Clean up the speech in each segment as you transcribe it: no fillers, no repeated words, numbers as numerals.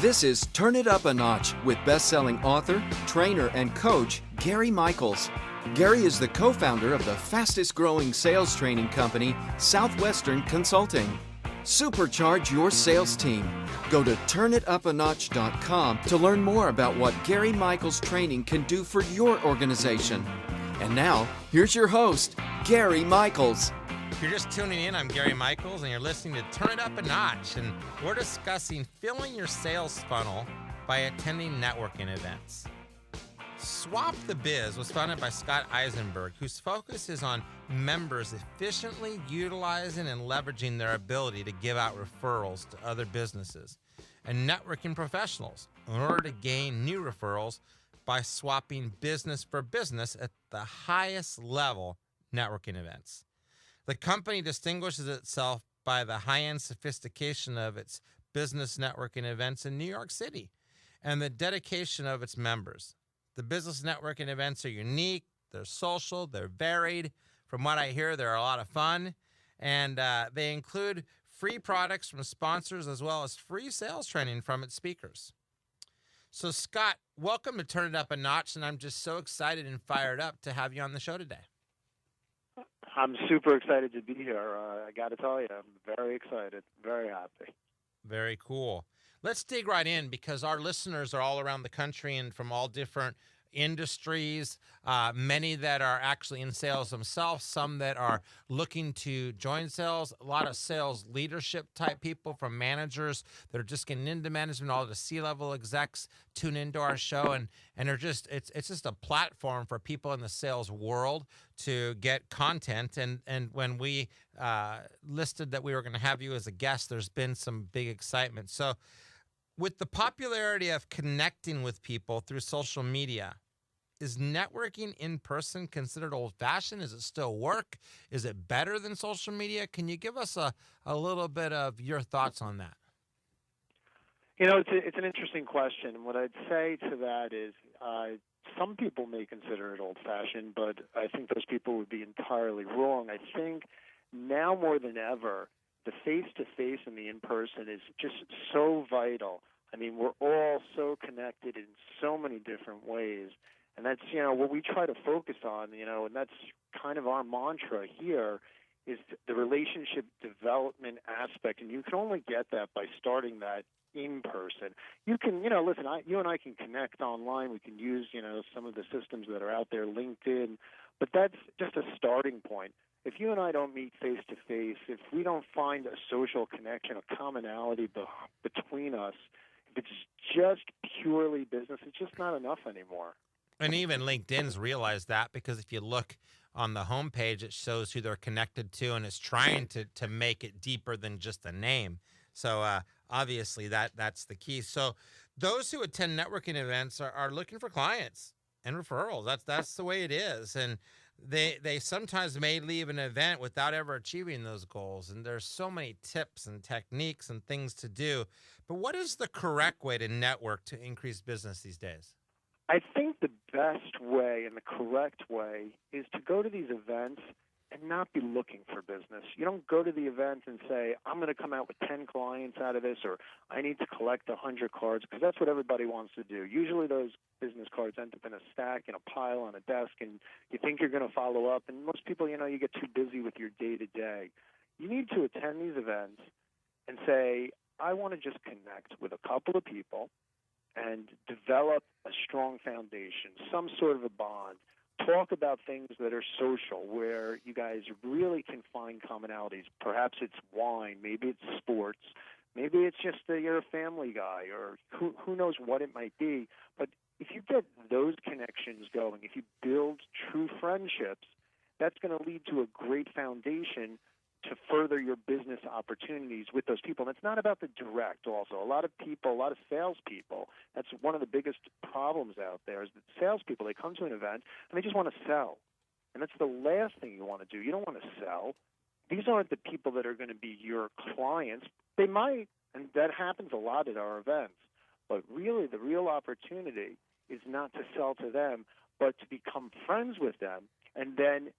This is Turn It Up a Notch with best-selling author, trainer, and coach Gary Michels. Gary is the co-founder of the fastest-growing sales training company, Southwestern Consulting. Supercharge your sales team. Go to turnitapanotch.com to learn more about what Gary Michels training can do for your organization. And now, here's your host, Gary Michels. If you're just tuning in, I'm Gary Michels, and you're listening to Turn It Up a Notch, and we're discussing filling your sales funnel by attending networking events. Swap the Biz was founded by Scott Eisenberg, whose focus is on members efficiently utilizing and leveraging their ability to give out referrals to other businesses and networking professionals in order to gain new referrals by swapping business for business at the highest level networking events. The company distinguishes itself by the high-end sophistication of its business networking events in New York City and the dedication of its members. The business networking events are unique, they're social, they're varied. From what I hear, they're a lot of fun, and they include free products from sponsors as well as free sales training from its speakers. So, Scott, welcome to Turn It Up a Notch, and I'm just so excited and fired up to have you on the show today. I'm super excited to be here. I got to tell you, I'm very excited, very happy. Very cool. Let's dig right in because our listeners are all around the country and from all different industries, many that are actually in sales themselves, some that are looking to join sales, a lot of sales leadership type people from managers that are just getting into management, all the C-level execs tune into our show, and they're just it's just a platform for people in the sales world to get content. And when we listed that we were going to have you as a guest, there's been some big excitement. So with the popularity of connecting with people through social media, is networking in person considered old-fashioned? Does it still work? Is it better than social media? Can you give us a little bit of your thoughts on that? You know, it's an interesting question. What I'd say to that is some people may consider it old-fashioned, but I think those people would be entirely wrong. I think now more than ever, the face-to-face and the in-person is just so vital. I mean, we're all so connected in so many different ways. And that's, what we try to focus on, and that's kind of our mantra here is the relationship development aspect. And you can only get that by starting that in person. You can, listen, you and I can connect online. We can use, some of the systems that are out there, LinkedIn, but that's just a starting point. If you and I don't meet face-to-face, if we don't find a social connection, a commonality between us, if it's just purely business, it's just not enough anymore. And even LinkedIn's realized that because if you look on the homepage, it shows who they're connected to, and it's trying to make it deeper than just a name. So obviously that's the key. So those who attend networking events are looking for clients and referrals. That's the way it is. And they sometimes may leave an event without ever achieving those goals. And there's so many tips and techniques and things to do. But what is the correct way to network to increase business these days? I think the best way and the correct way is to go to these events and not be looking for business. You don't go to the event and say, I'm going to come out with 10 clients out of this, or I need to collect 100 cards, because that's what everybody wants to do. Usually those business cards end up in a stack, in a pile on a desk, and you think you're going to follow up. And most people, you get too busy with your day-to-day. You need to attend these events and say, I want to just connect with a couple of people and develop a strong foundation, some sort of a bond. Talk about things that are social, where you guys really can find commonalities. Perhaps it's wine, maybe it's sports, maybe it's just that you're a family guy, or who knows what it might be. But if you get those connections going, if you build true friendships, that's going to lead to a great foundation to further your business opportunities with those people. And it's not about the direct also. A lot of salespeople, that's one of the biggest problems out there is that salespeople, they come to an event and they just want to sell. And that's the last thing you want to do. You don't want to sell. These aren't the people that are going to be your clients. They might, and that happens a lot at our events. But really, the real opportunity is not to sell to them, but to become friends with them and then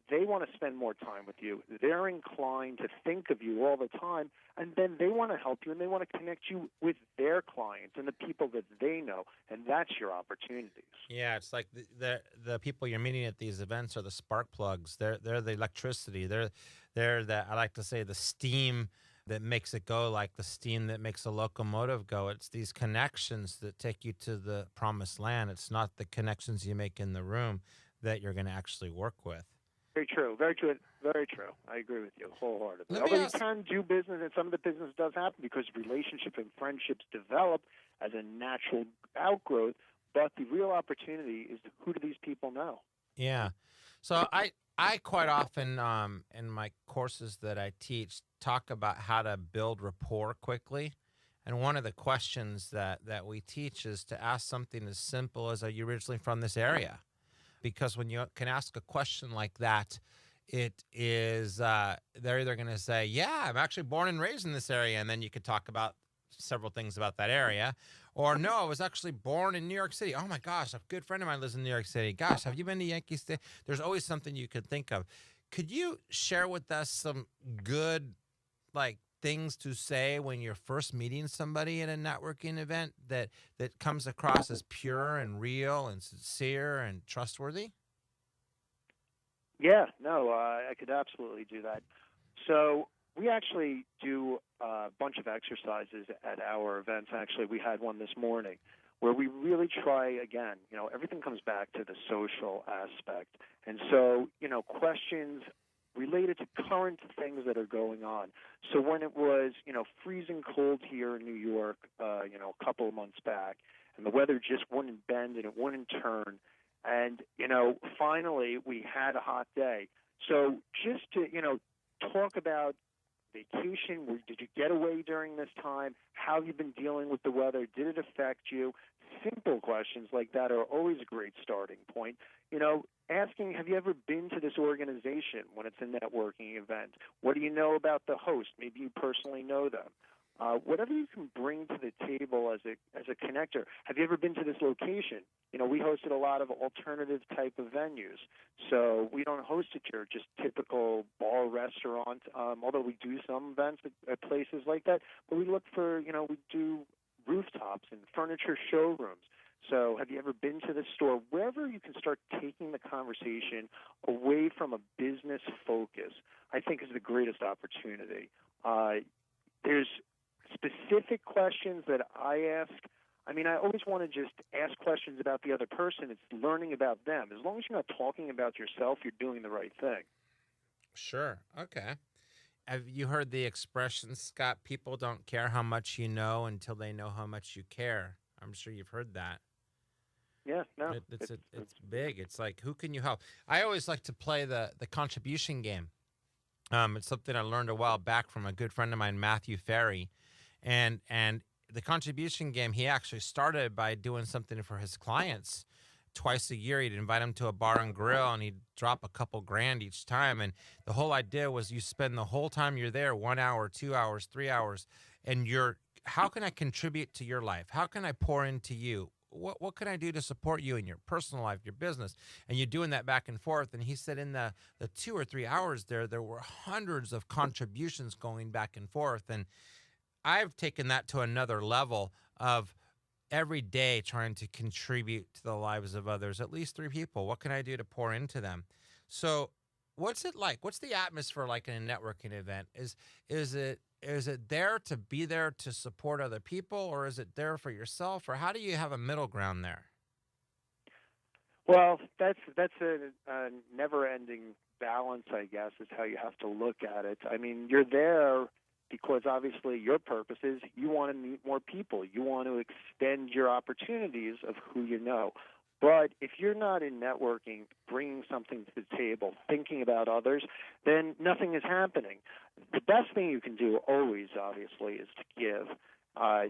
they want to spend more time with you. They're inclined to think of you all the time, and then they want to help you, and they want to connect you with their clients and the people that they know, and that's your opportunities. Yeah, it's like the people you're meeting at these events are the spark plugs. They're the electricity. They're the, I like to say, the steam that makes it go, like the steam that makes a locomotive go. It's these connections that take you to the promised land. It's not the connections you make in the room that you're going to actually work with. Very true. Very true. Very true. I agree with you wholeheartedly. Let me Although ask- you can do business, and some of the business does happen because relationships and friendships develop as a natural outgrowth. But the real opportunity is who do these people know? Yeah. So I quite often in my courses that I teach talk about how to build rapport quickly. And one of the questions that we teach is to ask something as simple as, are you originally from this area? Because when you can ask a question like that, it is they're either going to say, yeah, I'm actually born and raised in this area. And then you could talk about several things about that area. Or no, I was actually born in New York City. Oh my gosh, a good friend of mine lives in New York City. Gosh, have you been to Yankee Stadium? There's always something you could think of. Could you share with us some good things to say when you're first meeting somebody at a networking event that comes across as pure and real and sincere and trustworthy? Yeah, no, I could absolutely do that. So we actually do a bunch of exercises at our events. Actually, we had one this morning where we really try, again, everything comes back to the social aspect. And so, questions related to current things that are going on. So when it was, freezing cold here in New York, a couple of months back, and the weather just wouldn't bend and it wouldn't turn, and, finally we had a hot day. So just to, talk about vacation, did you get away during this time? How have you been dealing with the weather? Did it affect you? Simple questions like that are always a great starting point. Asking, have you ever been to this organization when it's a networking event? What do you know about the host? Maybe you personally know them. Whatever you can bring to the table as a connector. Have you ever been to this location? We hosted a lot of alternative type of venues. So we don't host it here, just typical bar, restaurant, although we do some events at places like that. But we look for, we do rooftops and furniture showrooms. So have you ever been to the store? Wherever you can start taking the conversation away from a business focus, I think is the greatest opportunity. There's specific questions that I ask. I mean, I always want to just ask questions about the other person. It's learning about them. As long as you're not talking about yourself, you're doing the right thing. Sure. Okay. Have you heard the expression, Scott, people don't care how much you know until they know how much you care? I'm sure you've heard that. Yeah, no. It's big. It's like, who can you help? I always like to play the contribution game. It's something I learned a while back from a good friend of mine, Matthew Ferry. And the contribution game, he actually started by doing something for his clients. Twice a year, he'd invite them to a bar and grill, and he'd drop a couple grand each time. And the whole idea was you spend the whole time you're there, 1 hour, 2 hours, 3 hours, and how can I contribute to your life? How can I pour into you? What can I do to support you in your personal life, your business? And you're doing that back and forth. And he said in the 2 or 3 hours there were hundreds of contributions going back and forth. And I've taken that to another level of every day trying to contribute to the lives of others, at least 3 people. What can I do to pour into them? So what's it like? What's the atmosphere like in a networking event? Is it there to be there to support other people, or is it there for yourself, or how do you have a middle ground there? Well, that's a never-ending balance, I guess, is how you have to look at it. I mean, you're there because obviously your purpose is you want to meet more people. You want to extend your opportunities of who you know. But if you're not in networking, bringing something to the table, thinking about others, then nothing is happening. The best thing you can do always, obviously, is to give.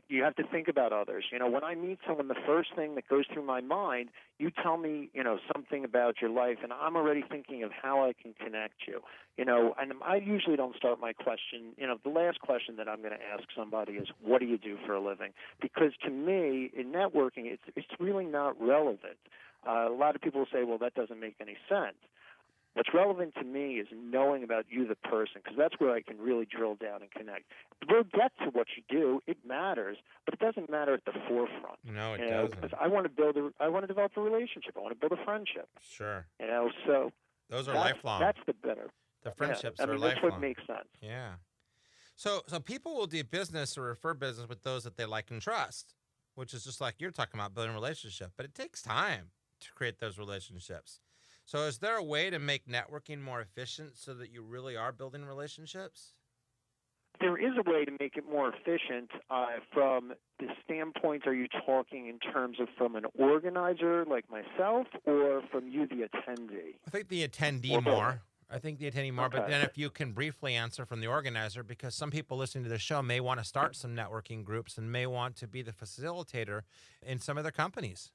You have to think about others. When I meet someone, the first thing that goes through my mind, you tell me, something about your life, and I'm already thinking of how I can connect you. And I usually don't start my question. The last question that I'm going to ask somebody is, what do you do for a living? Because to me, in networking, it's really not relevant. A lot of people say, well, that doesn't make any sense. What's relevant to me is knowing about you, the person, because that's where I can really drill down and connect. We'll get to what you do. It matters, but it doesn't matter at the forefront. No, it doesn't. Because I want to develop a relationship. I want to build a friendship. Sure. So those are lifelong. That's the better. The friendships are lifelong. That's what makes sense. Yeah. So people will do business or refer business with those that they like and trust, which is just like you're talking about, building a relationship. But it takes time to create those relationships. So is there a way to make networking more efficient so that you really are building relationships? There is a way to make it more efficient. From the standpoint, are you talking in terms of from an organizer like myself or from you, the attendee? I think the attendee more. Okay. But then if you can briefly answer from the organizer, because some people listening to the show may want to start some networking groups and may want to be the facilitator in some of their companies.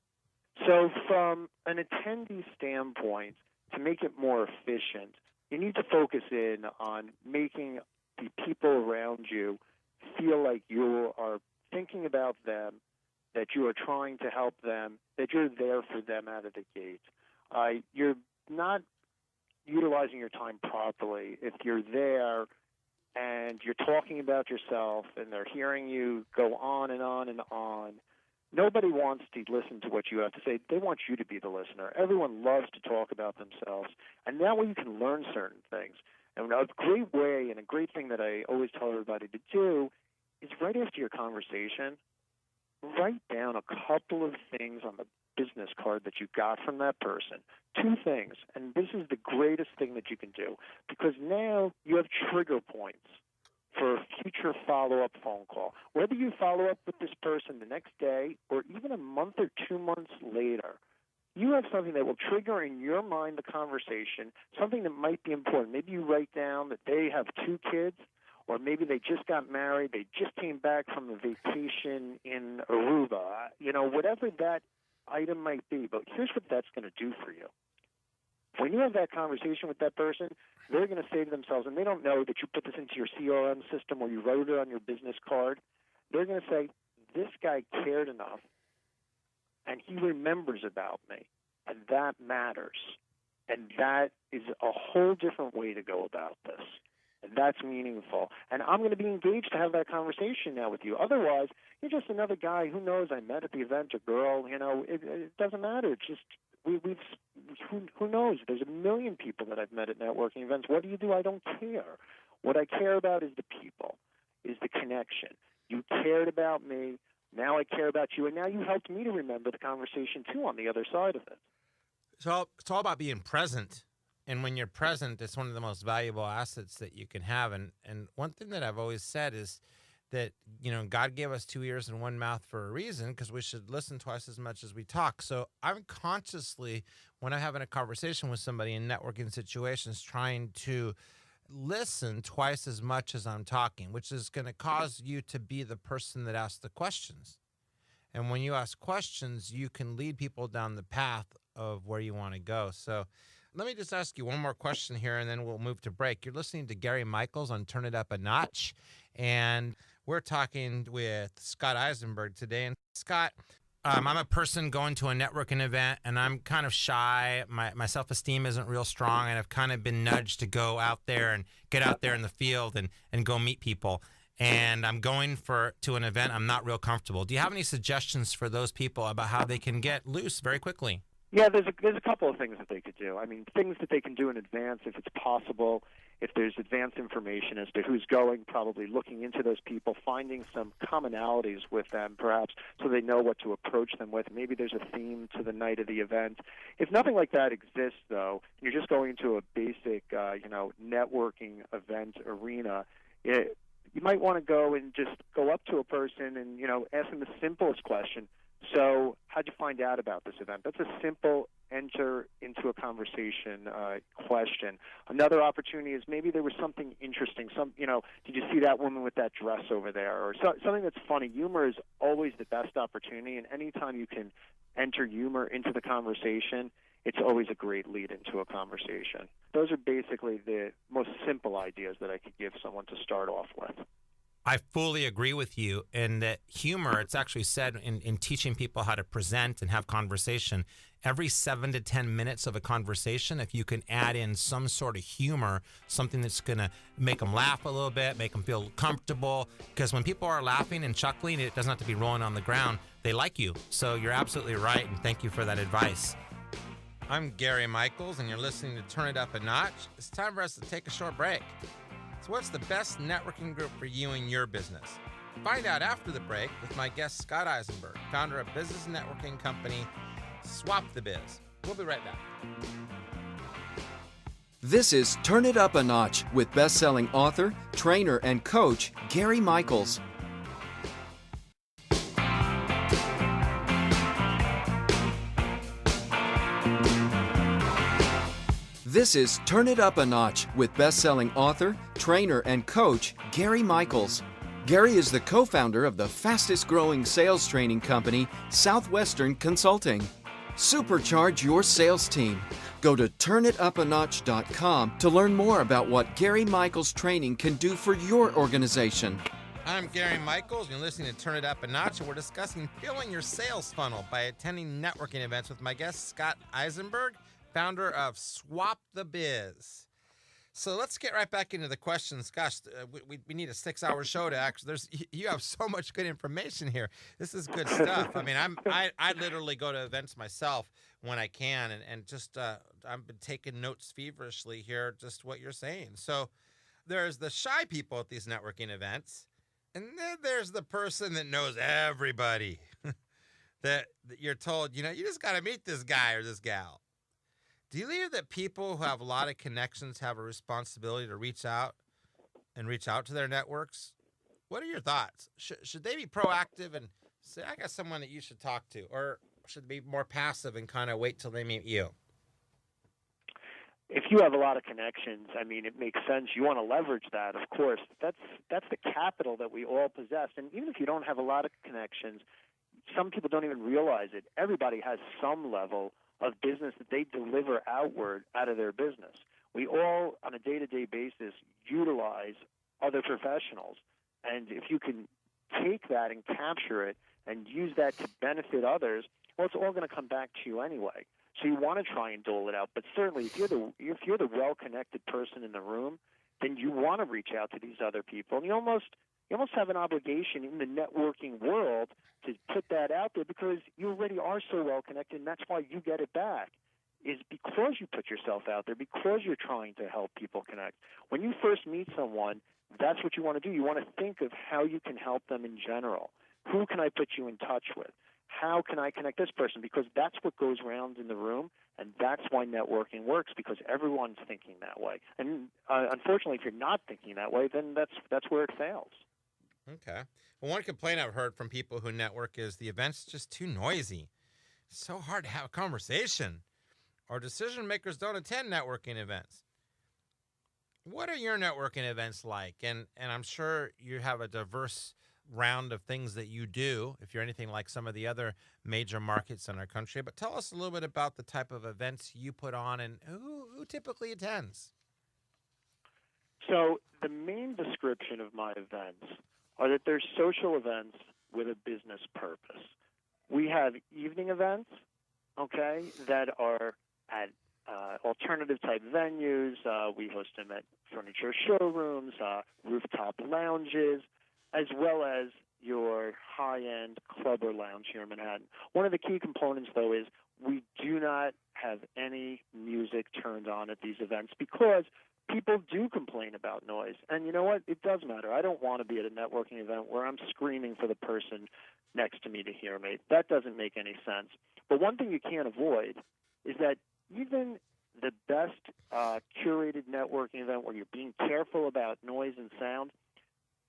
So from an attendee standpoint, to make it more efficient, you need to focus in on making the people around you feel like you are thinking about them, that you are trying to help them, that you're there for them out of the gate. You're not utilizing your time properly if you're there and you're talking about yourself and they're hearing you go on and on and on. Nobody wants to listen to what you have to say. They want you to be the listener. Everyone loves to talk about themselves, and that way you can learn certain things. And a great way and a great thing that I always tell everybody to do is right after your conversation, write down a couple of things on the business card that you got from that person. 2 things, and this is the greatest thing that you can do, because now you have trigger points for a future follow-up phone call. Whether you follow up with this person the next day or even a month or 2 months later, you have something that will trigger in your mind the conversation, something that might be important. Maybe you write down that they have 2 kids, or maybe they just got married, they just came back from a vacation in Aruba, whatever that item might be. But here's what that's going to do for you. When you have that conversation with that person, they're going to say to themselves, and they don't know that you put this into your CRM system or you wrote it on your business card, they're going to say, this guy cared enough and he remembers about me, and that matters. And that is a whole different way to go about this. And that's meaningful. And I'm going to be engaged to have that conversation now with you. Otherwise, you're just another guy. Who knows? I met at the event, a girl. It doesn't matter. It's just who knows? There's a million people that I've met at networking events. What do you do? I don't care. What I care about is the people, is the connection. You cared about me. Now I care about you. And now you helped me to remember the conversation, too, on the other side of it. So it's all about being present. And when you're present, it's one of the most valuable assets that you can have. And one thing that I've always said is that, God gave us 2 ears and 1 mouth for a reason, because we should listen twice as much as we talk. So I'm consciously, when I'm having a conversation with somebody in networking situations, trying to listen twice as much as I'm talking, which is going to cause you to be the person that asks the questions. And when you ask questions, you can lead people down the path of where you want to go. So let me just ask you one more question here, and then we'll move to break. You're listening to Gary Michels on Turn It Up a Notch, and we're talking with Scott Eisenberg today. And Scott, I'm a person going to a networking event, and I'm kind of shy. My self-esteem isn't real strong, and I've kind of been nudged to go out there and get out there in the field and go meet people. And I'm going to an event I'm not real comfortable. Do you have any suggestions for those people about how they can get loose very quickly? Yeah, there's a couple of things that they could do. I mean, things that they can do in advance if it's possible, if there's advanced information as to who's going, probably looking into those people, finding some commonalities with them perhaps so they know what to approach them with. Maybe there's a theme to the night of the event. If nothing like that exists, though, and you're just going to a basic, networking event arena, you might want to go and just go up to a person and, ask them the simplest question. So how'd you find out about this event? That's a simple enter into a conversation question. Another opportunity is maybe there was something interesting. Did you see that woman with that dress over there? Or something that's funny. Humor is always the best opportunity, and anytime you can enter humor into the conversation, it's always a great lead into a conversation. Those are basically the most simple ideas that I could give someone to start off with. I fully agree with you in that humor, it's actually said in teaching people how to present and have conversation, every 7 to 10 minutes of a conversation, if you can add in some sort of humor, something that's going to make them laugh a little bit, make them feel comfortable, because when people are laughing and chuckling, it doesn't have to be rolling on the ground. They like you. So you're absolutely right, and thank you for that advice. I'm Gary Michels, and you're listening to Turn It Up a Notch. It's time for us to take a short break. So what's the best networking group for you and your business? Find out after the break with my guest, Scott Eisenberg, founder of business networking company Swap the Biz. We'll be right back. This is Turn It Up a Notch with best-selling author, trainer, and coach Gary Michels. This is Turn It Up a Notch with best-selling author, trainer, and coach Gary Michels. Gary is the co-founder of the fastest-growing sales training company, Southwestern Consulting. Supercharge your sales team. Go to turnitanotch.com to learn more about what Gary Michels training can do for your organization. I'm Gary Michels. You're listening to Turn It Up a Notch, and we're discussing filling your sales funnel by attending networking events with my guest, Scott Eisenberg, founder of Swap the Biz. So let's get right back into the questions. Gosh, we need a 6-hour show to actually. You have so much good information here. This is good stuff. I mean, I literally go to events myself when I can, and just I've been taking notes feverishly here. Just what you're saying. So there's the shy people at these networking events, and then there's the person that knows everybody. that you're told, you just got to meet this guy or this gal. Do you believe that people who have a lot of connections have a responsibility to reach out to their networks? What are your thoughts? Should they be proactive and say, I got someone that you should talk to? Or should they be more passive and kind of wait till they meet you? If you have a lot of connections, I mean, it makes sense. You want to leverage that, of course. That's the capital that we all possess. And even if you don't have a lot of connections, some people don't even realize it. Everybody has some level of business that they deliver outward out of their business. We all, on a day-to-day basis, utilize other professionals. And if you can take that and capture it and use that to benefit others, well, it's all going to come back to you anyway. So you want to try and dole it out. But certainly, if you're the well-connected person in the room, then you want to reach out to these other people. And you almost have an obligation in the networking world to put that out there because you already are so well connected, and that's why you get it back, is because you put yourself out there, because you're trying to help people connect. When you first meet someone, that's what you want to do. You want to think of how you can help them in general. Who can I put you in touch with? How can I connect this person? Because that's what goes around in the room, and that's why networking works, because everyone's thinking that way. And unfortunately, if you're not thinking that way, then that's where it fails. Okay. Well, one complaint I've heard from people who network is the event's just too noisy. It's so hard to have a conversation. Or decision makers don't attend networking events. What are your networking events like? And I'm sure you have a diverse round of things that you do, if you're anything like some of the other major markets in our country. But tell us a little bit about the type of events you put on and who typically attends. So the main description of my events are that they're social events with a business purpose. We have evening events, okay, that are at alternative-type venues. We host them at furniture showrooms, rooftop lounges, as well as your high-end club or lounge here in Manhattan. One of the key components, though, is we do not have any music turned on at these events because people do complain about noise. And you know what? It does matter. I don't want to be at a networking event where I'm screaming for the person next to me to hear me. That doesn't make any sense. But one thing you can't avoid is that even the best curated networking event where you're being careful about noise and sound,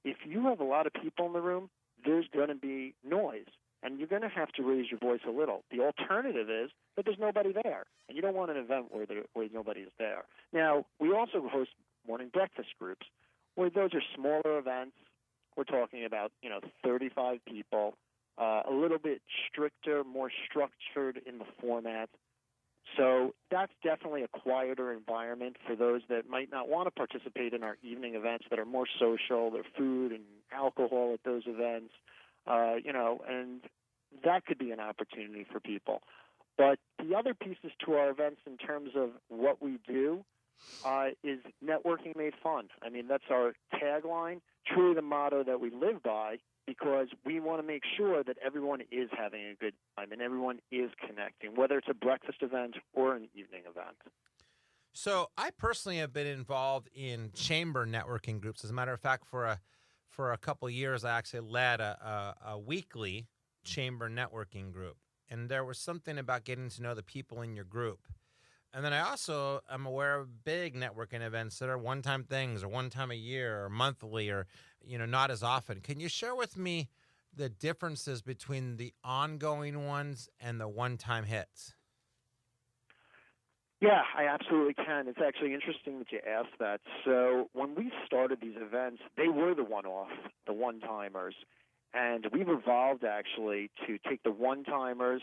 if you have a lot of people in the room, there's going to be noise, and you're going to have to raise your voice a little. The alternative is that there's nobody there, and you don't want an event where nobody is there. Now, we also host morning breakfast groups, where those are smaller events. We're talking about 35 people, a little bit stricter, more structured in the format. So that's definitely a quieter environment for those that might not want to participate in our evening events that are more social. There's food and alcohol at those events, and that could be an opportunity for people. But the other pieces to our events in terms of what we do is networking made fun. I mean, that's our tagline, truly the motto that we live by, because we want to make sure that everyone is having a good time and everyone is connecting, whether it's a breakfast event or an evening event. So I personally have been involved in chamber networking groups. As a matter of fact, for a couple of years, I actually led a weekly chamber networking group. And there was something about getting to know the people in your group. And then I also am aware of big networking events that are one-time things or one time a year or monthly or, not as often. Can you share with me the differences between the ongoing ones and the one-time hits? Yeah, I absolutely can. It's actually interesting that you asked that. So when we started these events, they were the one-off, the one-timers. And we've evolved actually to take the one-timers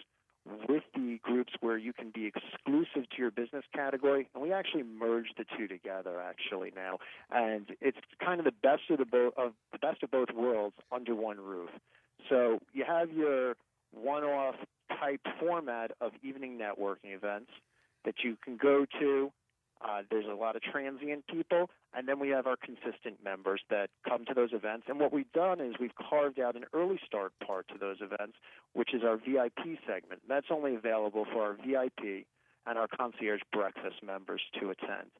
with the groups where you can be exclusive to your business category, and we actually merged the two together actually now. And it's kind of the best of both worlds under one roof. So you have your one-off type format of evening networking events that you can go to. There's a lot of transient people, and then we have our consistent members that come to those events. And what we've done is we've carved out an early start part to those events, which is our VIP segment. That's only available for our VIP and our concierge breakfast members to attend.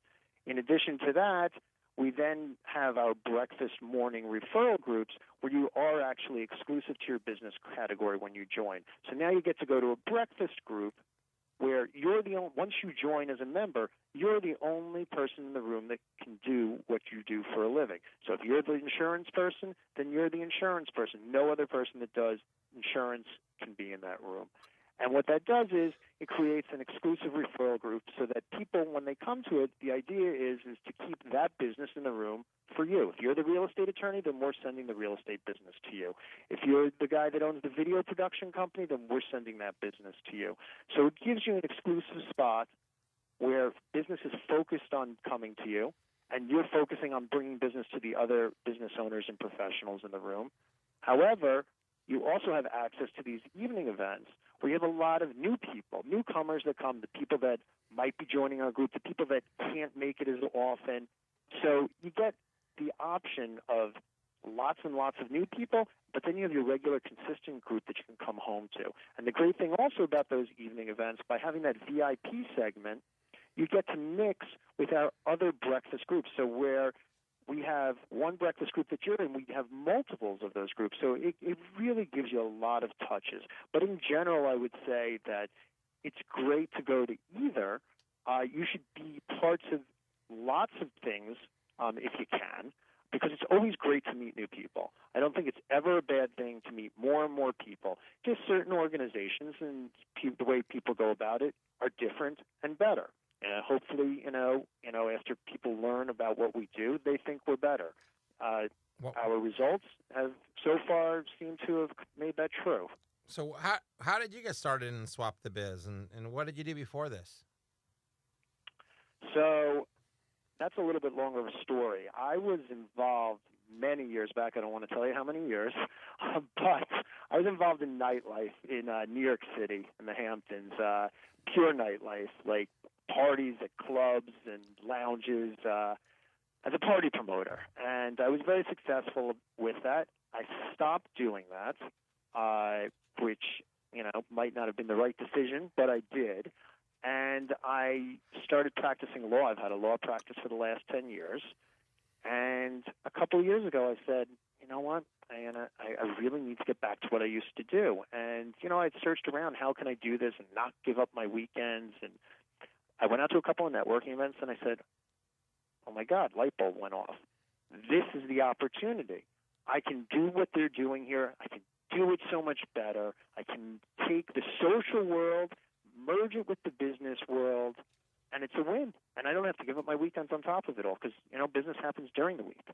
In addition to that, we then have our breakfast morning referral groups where you are actually exclusive to your business category when you join. So now you get to go to a breakfast group where you're once you join as a member, you're the only person in the room that can do what you do for a living. So if you're the insurance person, then you're the insurance person. No other person that does insurance can be in that room. And what that does is it creates an exclusive referral group so that people, when they come to it, the idea is to keep that business in the room for you. If you're the real estate attorney, then we're sending the real estate business to you. If you're the guy that owns the video production company, then we're sending that business to you. So it gives you an exclusive spot where business is focused on coming to you, and you're focusing on bringing business to the other business owners and professionals in the room. However, you also have access to these evening events where you have a lot of new people, newcomers that come, the people that might be joining our group, the people that can't make it as often. So you get the option of lots and lots of new people, but then you have your regular consistent group that you can come home to. And the great thing also about those evening events, by having that VIP segment, you get to mix with our other breakfast groups. So where we have one breakfast group that you're in, we have multiples of those groups. So it really gives you a lot of touches. But in general, I would say that it's great to go to either. You should be parts of lots of things if you can, because it's always great to meet new people. I don't think it's ever a bad thing to meet more and more people. Just certain organizations and the way people go about it are different and better. And hopefully, after people learn about what we do, they think we're better. Our results have so far seemed to have made that true. So how did you get started in Swap the Biz, and what did you do before this? So that's a little bit longer of a story. I was involved many years back. I don't want to tell you how many years, but I was involved in nightlife in New York City, in the Hamptons, pure nightlife, like parties at clubs and lounges as a party promoter. And I was very successful with that. I stopped doing that, which, might not have been the right decision, but I did. And I started practicing law. I've had a law practice for the last 10 years. And a couple of years ago, I said, you know what, I really need to get back to what I used to do. And, I'd searched around, how can I do this and not give up my weekends? And I went out to a couple of networking events, and I said, oh, my God, light bulb went off. This is the opportunity. I can do what they're doing here. I can do it so much better. I can take the social world, merge it with the business world, and it's a win. And I don't have to give up my weekends on top of it all because, business happens during the week.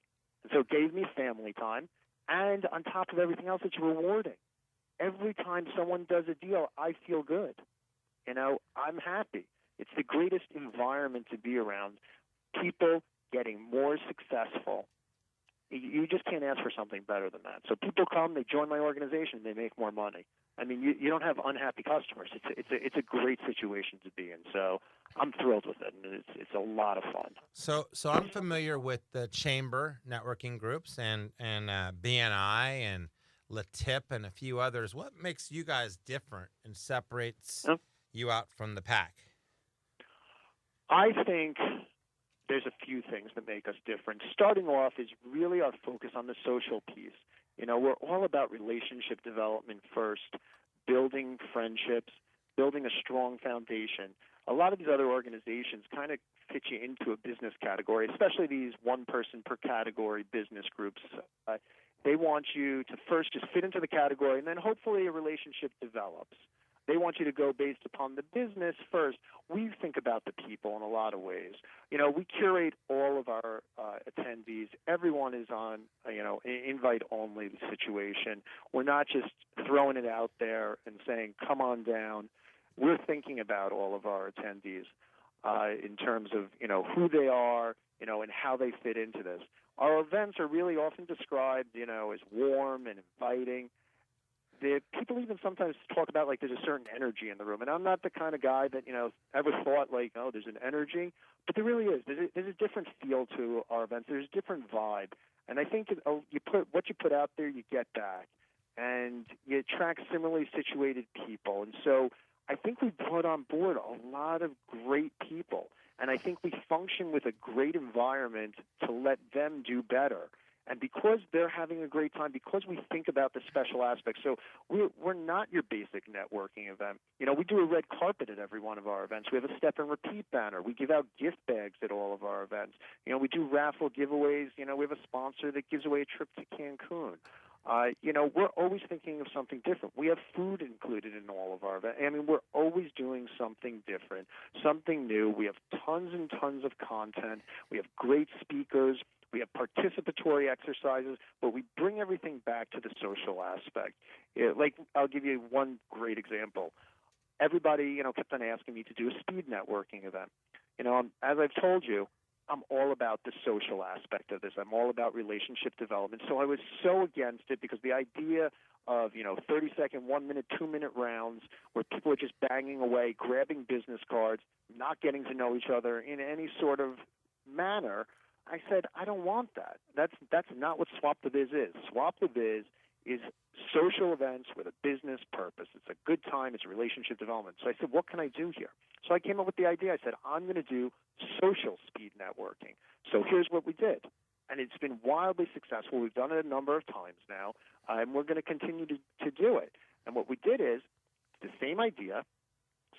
And so it gave me family time, and on top of everything else, it's rewarding. Every time someone does a deal, I feel good. I'm happy. It's the greatest environment to be around. People getting more successful you just can't ask for something better than that. So people come, they join my organization, they make more money. I mean, you don't have unhappy customers. It's a great situation to be in. So I'm thrilled with it, and it's a lot of fun. So I'm familiar with the chamber networking groups and BNI and LaTip and a few others. What makes you guys different and separates you out from the pack? I think there's a few things that make us different. Starting off is really our focus on the social piece. You know, we're all about relationship development first, building friendships, building a strong foundation. A lot of these other organizations kind of fit you into a business category, especially these one-person per category business groups. They want you to first just fit into the category, and then hopefully a relationship develops. They want you to go based upon the business first. We think about the people in a lot of ways. You know, we curate all of our attendees. Everyone is on, invite-only situation. We're not just throwing it out there and saying, come on down. We're thinking about all of our attendees in terms of, who they are, and how they fit into this. Our events are really often described, as warm and inviting. The people even sometimes talk about like there's a certain energy in the room, and I'm not the kind of guy that ever thought like, oh, there's an energy, but there really is. There's a different feel to our events. There's a different vibe, and I think what you put out there, you get back, and you attract similarly situated people, and so I think we brought on board a lot of great people, and I think we function with a great environment to let them do better. And because they're having a great time, because we think about the special aspects, so we're not your basic networking event. We do a red carpet at every one of our events. We have a step and repeat banner. We give out gift bags at all of our events. We do raffle giveaways. We have a sponsor that gives away a trip to Cancun. We're always thinking of something different. We have food included in all of our events. I mean, we're always doing something different, something new. We have tons and tons of content. We have great speakers. We have participatory exercises, but we bring everything back to the social aspect. I'll give you one great example. Everybody, kept on asking me to do a speed networking event. As I've told you, I'm all about the social aspect of this. I'm all about relationship development. So I was so against it because the idea of, 30-second, 1-minute, 2-minute rounds where people are just banging away, grabbing business cards, not getting to know each other in any sort of manner, I said, I don't want that. That's not what Swap the Biz is. Swap the Biz is social events with a business purpose. It's a good time. It's relationship development. So I said, what can I do here? So I came up with the idea. I said, I'm going to do social speed networking. So here's what we did. And it's been wildly successful. We've done it a number of times now, and we're going to continue to do it. And what we did is the same idea,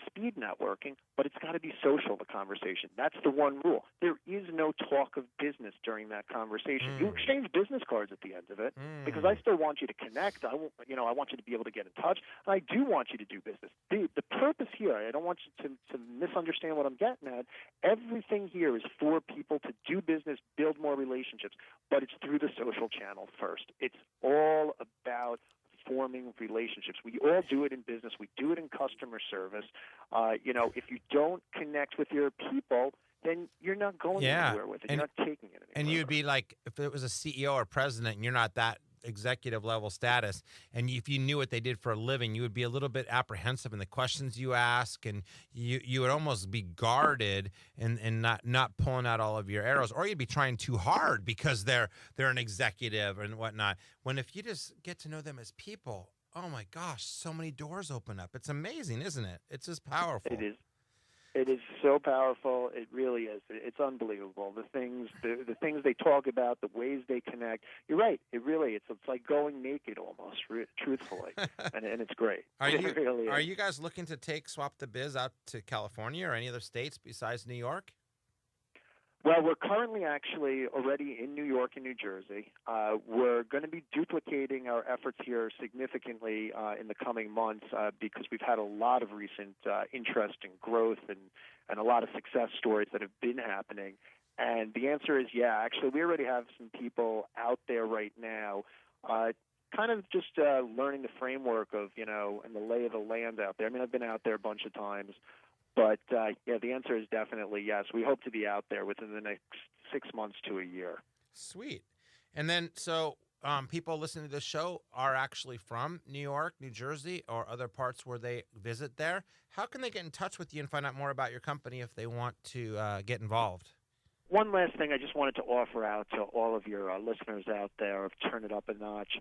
speed networking, but it's got to be social, the conversation. That's the one rule. There is no talk of business during that conversation. You exchange business cards at the end of it because I still want you to connect. I want you to be able to get in touch, and I do want you to do business. The purpose here, I don't want you to misunderstand what I'm getting at. Everything here is for people to do business, build more relationships, but it's through the social channel first. It's all about forming relationships. We all do it in business. We do it in customer service. If you don't connect with your people, then you're not going anywhere with it. You're not taking it anywhere. And you'd be like, if it was a CEO or president and you're not that executive level status, and if you knew what they did for a living, you would be a little bit apprehensive in the questions you ask, and you would almost be guarded and not pulling out all of your arrows, or you'd be trying too hard because they're an executive and whatnot. When if you just get to know them as people, oh my gosh, so many doors open up. It's amazing, isn't it? It's just powerful. It is. It is so powerful. It really is. It's unbelievable. The things they talk about, the ways they connect. You're right. It's like going naked almost, truthfully, and it's great. It really is. Are you guys looking to take Swap the Biz out to California or any other states besides New York? Well, we're currently actually already in New York and New Jersey. We're going to be duplicating our efforts here significantly in the coming months because we've had a lot of recent interest and growth and a lot of success stories that have been happening. And the answer is actually we already have some people out there right now kind of just learning the framework of, and the lay of the land out there. I mean, I've been out there a bunch of times. But, the answer is definitely yes. We hope to be out there within the next 6 months to a year. Sweet. And then, so people listening to this show are actually from New York, New Jersey, or other parts where they visit there. How can they get in touch with you and find out more about your company if they want to get involved? One last thing I just wanted to offer out to all of your listeners out there of Turn It Up a Notch.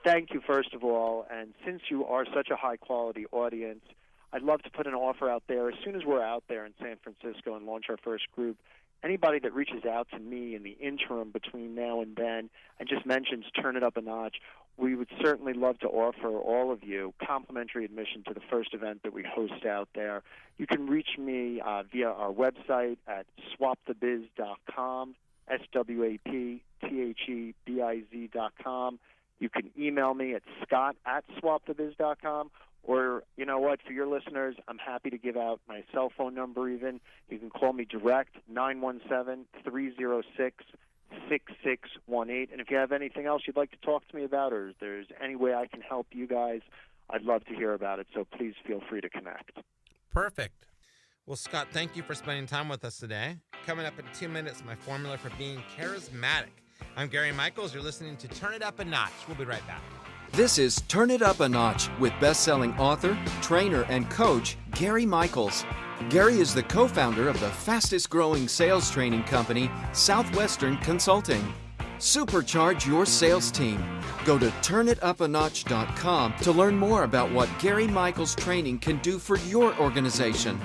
Thank you, first of all, and since you are such a high-quality audience, I'd love to put an offer out there. As soon as we're out there in San Francisco and launch our first group, anybody that reaches out to me in the interim between now and then and just mentions Turn It Up a Notch, we would certainly love to offer all of you complimentary admission to the first event that we host out there. You can reach me via our website at swapthebiz.com, SWAPTHEBIZ.com. You can email me at scott@swapthebiz.com. Or, you know what, for your listeners, I'm happy to give out my cell phone number even. You can call me direct, 917-306-6618. And if you have anything else you'd like to talk to me about, or if there's any way I can help you guys, I'd love to hear about it. So please feel free to connect. Perfect. Well, Scott, thank you for spending time with us today. Coming up in 2 minutes, my formula for being charismatic. I'm Gary Michels. You're listening to Turn It Up a Notch. We'll be right back. This is Turn It Up a Notch with best-selling author, trainer, and coach Gary Michels. Gary is the co-founder of the fastest-growing sales training company, Southwestern Consulting. Supercharge your sales team. Go to turnitapanotch.com to learn more about what Gary Michels training can do for your organization.